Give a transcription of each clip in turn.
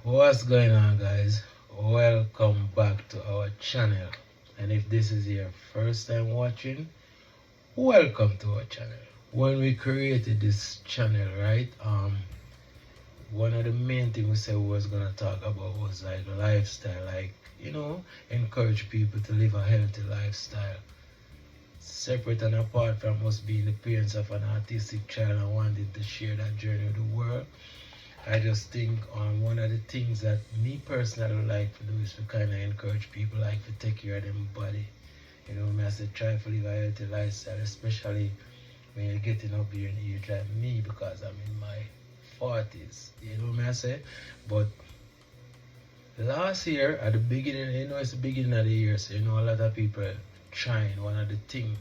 What's going on, guys? Welcome back to our channel. And if this is your first time watching, welcome to our channel. When we created this channel, right, one of the main things we said we was gonna talk about was like lifestyle, encourage people to live a healthy lifestyle. Separate and apart from us being the parents of an autistic child and wanting to share that journey with the world, I just think one of the things that me personally like to do is to kind of encourage people like to take care of them body. I say try to live a healthy lifestyle, especially when you're getting up here in age like me because I'm in my 40s. I say? But last year at the beginning, it's the beginning of the year, so a lot of people trying one of the thing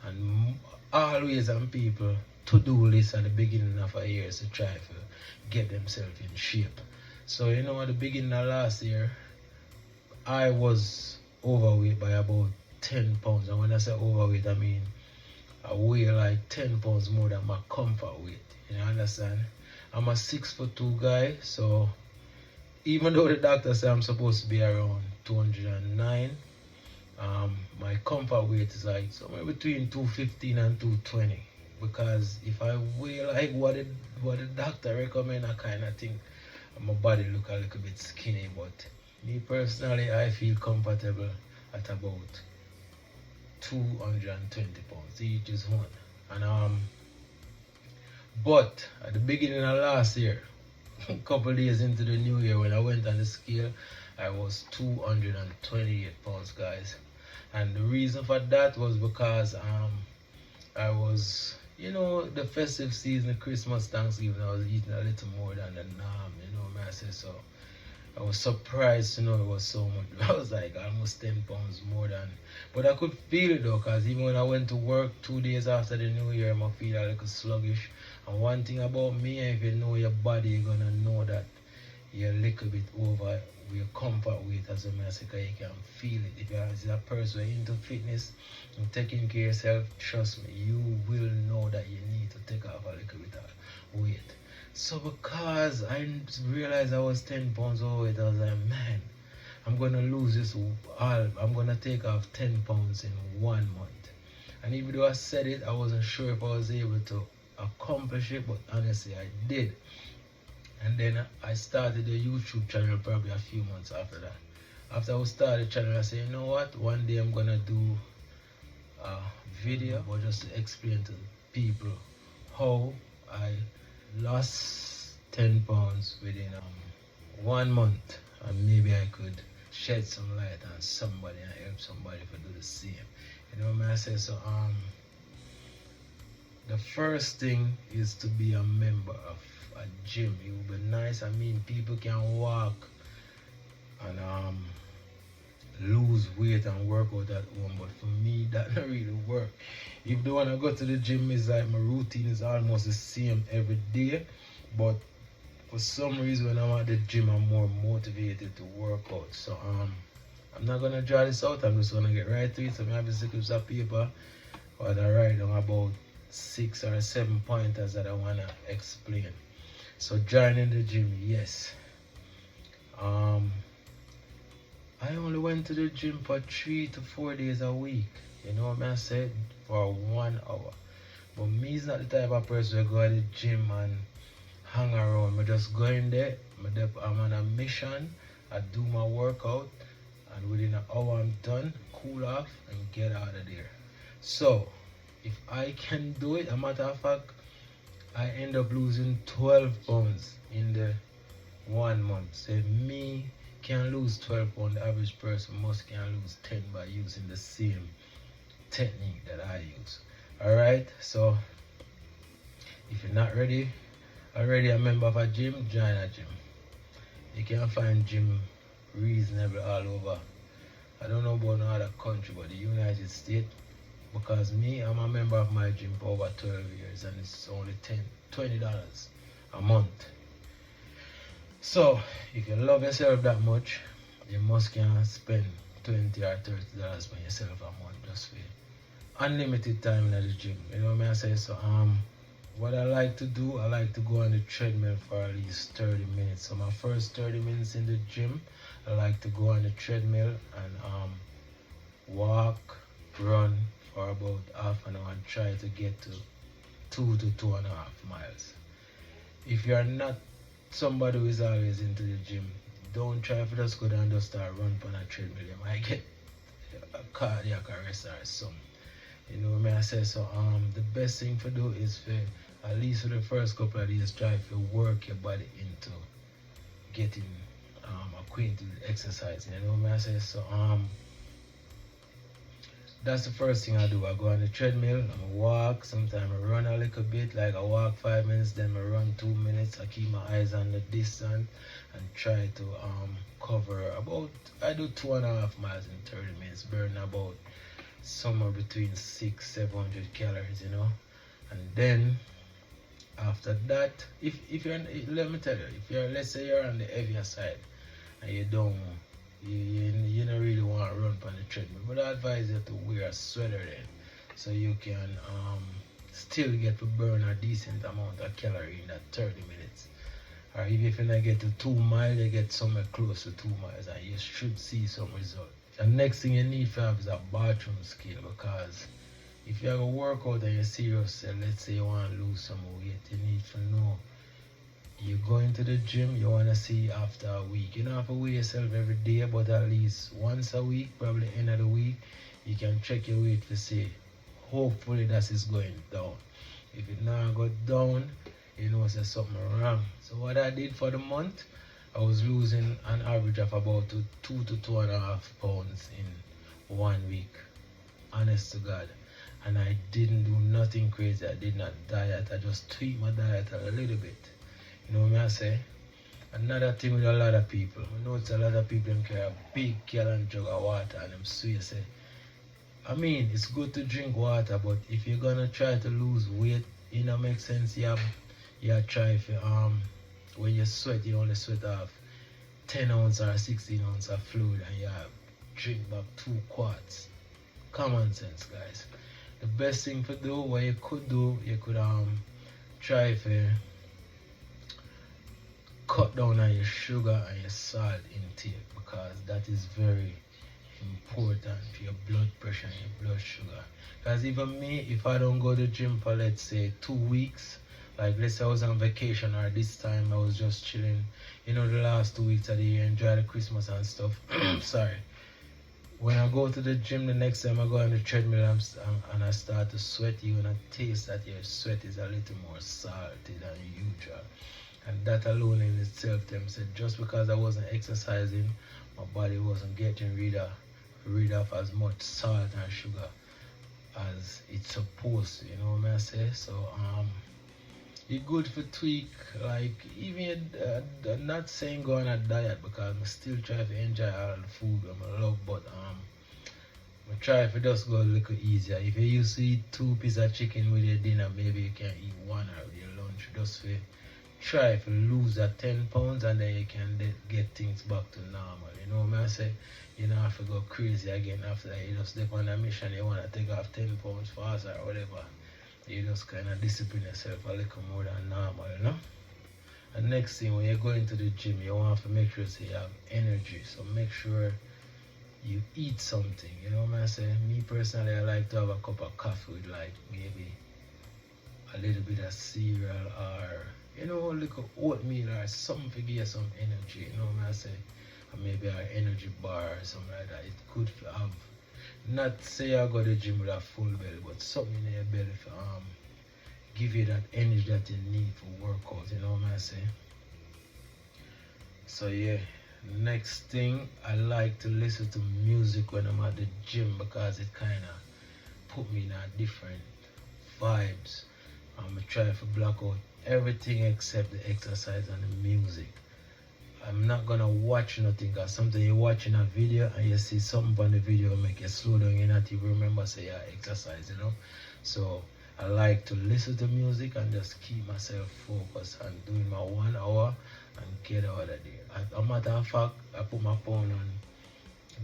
and always on people to-do list at the beginning of a year to try to get themselves in shape. So at the beginning of last year, I was overweight by about 10 pounds. And when I say overweight, I mean I weigh like 10 pounds more than my comfort weight. You understand? I'm a 6'2" guy, so even though the doctor said I'm supposed to be around 209, my comfort weight is like somewhere between 215 and 220. Because if I weigh like what the doctor recommend, I kind of think my body look a little bit skinny. But me personally, I feel comfortable at about 220 pounds. Each is one. And but at the beginning of last year, a couple days into the new year, when I went on the scale, I was 228 pounds, guys. And the reason for that was because I was, the festive season, Christmas, Thanksgiving, I was eating a little more than the norm, I say. So I was surprised to know it was so much. I was like almost 10 pounds more than, but I could feel it though, because even when I went to work 2 days after the new year, I feel a little sluggish. And one thing about me, if you know your body, you're gonna know that you're a little bit over your comfort weight as a massacre. You can feel it. If you're a person into fitness and taking care of yourself, trust me, you will know that you need to take off a little bit of weight. So because I realized I was 10 pounds overweight, I was like, man, I'm gonna lose this all. I'm gonna take off 10 pounds in 1 month. And even though I said it, I wasn't sure if I was able to accomplish it, but honestly I did. And then I started a YouTube channel probably a few months after that. After I started the channel, I said, you know what? One day I'm gonna do a video, but just to explain to people how I lost 10 pounds within 1 month, and maybe I could shed some light on somebody and help somebody to do the same. What I say? So the first thing is to be a member of a gym. It would be nice. I mean, people can walk and lose weight and work out at home, but for me that don't really work. If they want to go to the gym, it's like my routine is almost the same every day, but for some reason when I'm at the gym, I'm more motivated to work out. So I'm not gonna draw this out. I'm just gonna get right to it. So I have a clips of paper, but I write down about 6 or 7 pointers that I wanna explain. So joining the gym, yes. I only went to the gym for 3 to 4 days a week. I said? For 1 hour. But me is not the type of person who go to the gym and hang around. I just go in there, I'm on a mission, I do my workout, and within an hour I'm done, cool off, and get out of there. So, if I can do it, a matter of fact, I end up losing 12 pounds in the 1 month. So if me can lose 12 pounds, the average person must can lose 10 by using the same technique that I use. Alright, so if you're not ready, already a member of a gym, join a gym. You can find gym reasonable all over. I don't know about no other country, but the United States, because me, I'm a member of my gym for over 12 years and it's only $20 a month. So if you love yourself that much, you must can spend $20 or $30 for yourself a month just for unlimited time in the gym. I say? So what I like to do, I like to go on the treadmill for at least 30 minutes. So my first 30 minutes in the gym, I like to go on the treadmill and walk, run for about half an hour and try to get to 2 to 2.5 miles. If you're not somebody who is always into the gym, don't try to just go down and just start run on a treadmill. You might get a cardiac arrest or something. You know what I say? So the best thing to do is for at least for the first couple of days try to work your body into getting acquainted with exercise. You know what I say? So that's the first thing I do. I go on the treadmill, I walk, sometimes I run a little bit, like I walk 5 minutes, then I run 2 minutes. I keep my eyes on the distance and try to cover about, I do 2.5 miles in 30 minutes, burn about somewhere between 600-700 calories, you know. And then after that, if you're, let me tell you, if you're, let's say you're on the heavier side and you don't, you don't really want to run on the treadmill, but I advise you to wear a sweater then, so you can still get to burn a decent amount of calorie in that 30 minutes. Or if you not get to 2 miles, you get somewhere close to 2 miles and you should see some result. The next thing you need to have is a bathroom skill, because if you have a workout and you're serious, let's say you want to lose some weight, you need to know you go into the gym, you want to see after a week. You don't have to weigh yourself every day, but at least once a week, probably end of the week, you can check your weight to see. Hopefully that is going down. If it not go down, you know there's something wrong. So what I did for the month, I was losing an average of about 2 to 2.5 pounds in 1 week. Honest to God. And I didn't do nothing crazy. I did not diet. I just tweaked my diet a little bit. You know what I say? Another thing with a lot of people, I know it's a lot of people them carry a big gallon jug of water and them swear say, I mean, it's good to drink water, but if you're gonna try to lose weight, it don't make sense. You try if when you sweat, you only sweat off 10 ounces or 16 ounces of fluid, and you drink back 2 quarts. Common sense, guys. The best thing to do, what you could do, you could try to cut down on your sugar and your salt intake, because that is very important for your blood pressure and your blood sugar. Because even me, if I don't go to the gym for let's say 2 weeks, like let's say I was on vacation or this time I was just chilling, you know, the last 2 weeks of the year, enjoy the Christmas and stuff. Sorry. When I go to the gym the next time I go on the treadmill and I start to sweat, you're gonna taste that your sweat is a little more salty than usual. And that alone in itself, them said, just because I wasn't exercising, my body wasn't getting rid of as much salt and sugar as it's supposed to, you know what I say? So it's good for tweak, like even I'm not saying go on a diet, because I still try to enjoy all the food I love, but I try to just go a little easier. If you used to eat 2 pieces of chicken with your dinner, maybe you can eat 1 or with your lunch, just for try to lose that 10 pounds, and then you can get things back to normal. You know what I say? You don't have to go crazy again after that. You just step on a mission, you want to take off 10 pounds fast or whatever. You just kind of discipline yourself a little more than normal, you know? And next thing, when you go into the gym, you want to make sure you have energy. So make sure you eat something. You know what I say? Me personally, I like to have a cup of coffee with like maybe a little bit of cereal, or you know, a little oatmeal or something to give you some energy. You know what I say? Or maybe an energy bar or something like that. It's good to have. Not say I go to the gym with a full belly, but something in your belly to give you that energy that you need for workout. You know what I say? So yeah. Next thing, I like to listen to music when I'm at the gym, because it kind of put me in a different vibes. I'm trying to block out everything except the exercise and the music. I'm not gonna watch nothing, because sometimes you're watching a video and you see something on the video make you slow down, you not even remember say yeah, exercise, you know. So I like to listen to music and just keep myself focused on doing my 1 hour and get out of there. As a matter of fact, I put my phone on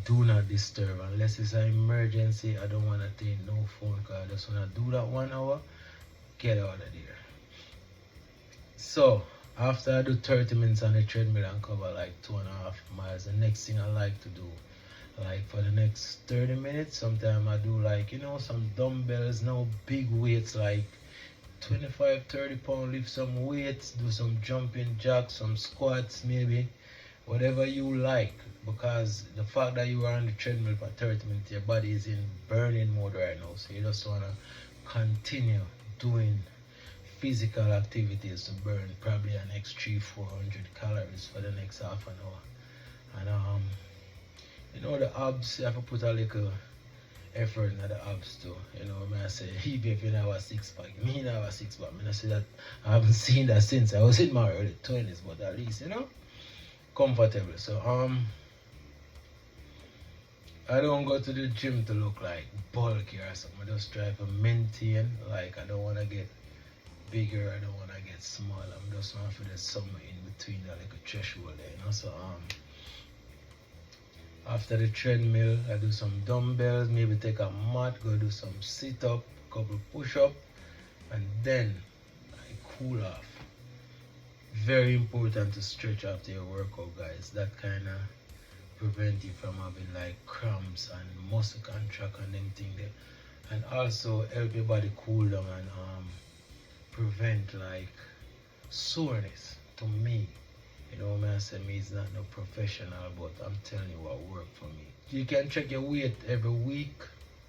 do not disturb unless it's an emergency. I don't want to take no phone call. I just want to do that 1 hour, get out of there. So after I do 30 minutes on the treadmill and cover like 2.5 miles, the next thing I like to do, like for the next 30 minutes, sometimes I do like, some dumbbells, no big weights like 25, 30 pound, lift some weights, do some jumping jacks, some squats maybe, whatever you like. Because the fact that you are on the treadmill for 30 minutes, your body is in burning mode right now. So you just want to continue doing physical activities to burn probably an extra 400 calories for the next half an hour. And the abs, you have to put a little effort in the abs too. I say, even if you know a six pack, me now a six pack. I say that I haven't seen that since I was in my early 20s, but at least, comfortable. So I don't go to the gym to look like bulky or something. I just try to maintain. Like, I don't want to get bigger, I don't want to get small. I'm just want for the somewhere in between that like a threshold there. So after the treadmill, I do some dumbbells, maybe take a mat, go do some sit up, couple push up, and then I cool off. Very important to stretch after your workout, guys. That kind of prevent you from having like cramps and muscle contract and them thing there, and also help your body cool down and prevent like soreness. To me, when I say me is not no professional, but I'm telling you what worked for me. You can check your weight every week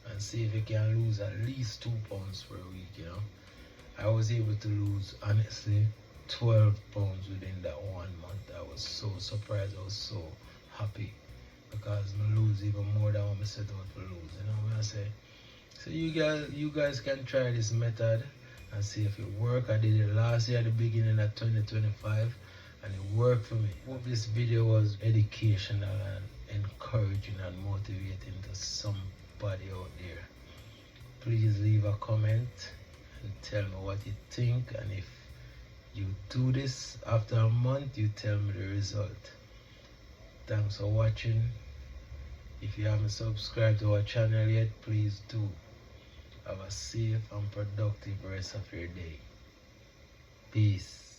and see if you can lose at least 2 pounds per week. I was able to lose honestly 12 pounds within that 1 month. I was so surprised, I was so happy because I lose even more than what I set out to lose. When I say, so you guys can try this method and see if it work. I did it last year at the beginning of 2025 and it worked for me. Hope this video was educational and encouraging and motivating to somebody out there. Please leave a comment and tell me what you think, and if you do this after a month, you tell me the result. Thanks for watching. If you haven't subscribed to our channel yet, please do. Have a safe and productive rest of your day. Peace.